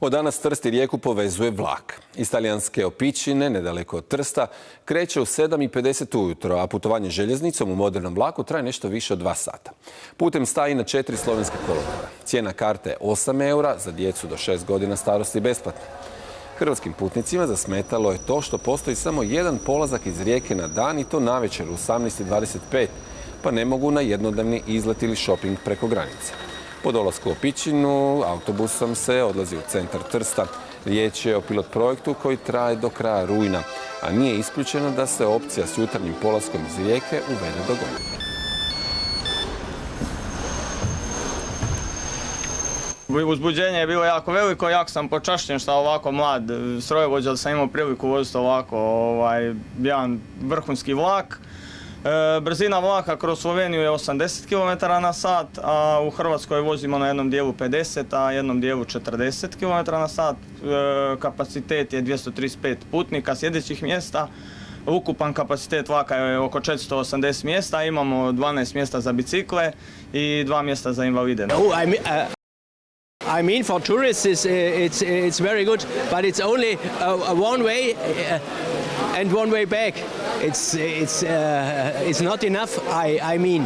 Od danas Trst i Rijeku povezuje vlak. Iz talijanske Opičine, nedaleko od Trsta, kreće u 7:50 ujutro, a putovanje željeznicom u modernom vlaku traje nešto više od 2 sata. Putem staji na 4 slovenska kolodvora. Cijena karte je 8 eura, za djecu do 6 godina starosti besplatna. Hrvatskim putnicima zasmetalo je to što postoji samo jedan polazak iz Rijeke na dan i to navečer u 18:25, pa ne mogu na jednodnevni izlet ili šoping preko granice. Po dolasku u Opičinu autobusom se odlazi u centar Trsta. Riječ je o pilot projektu koji traje do kraja rujna, a nije isključeno da se opcija s jutarnjim polaskom iz Rijeke uvede do godine. Uzbuđenje je bilo jako veliko, jako sam počašćen što ovako mlad strojovođa, da sam imao priliku voziti ovako jedan vrhunski vlak. Brzina vlaka kroz Sloveniju je 80 km/h, a u Hrvatskoj vozimo na jednom dijelu 50, a jednom dijelu 40 km/h. Kapacitet je 235 putnika sjedećih mjesta. Ukupan kapacitet vlaka je oko 480 mjesta, imamo 12 mjesta za bicikle i 2 mjesta za invalide. I mean, for tourists, it's very good, but it's only one way and one way back. It's not enough. I mean.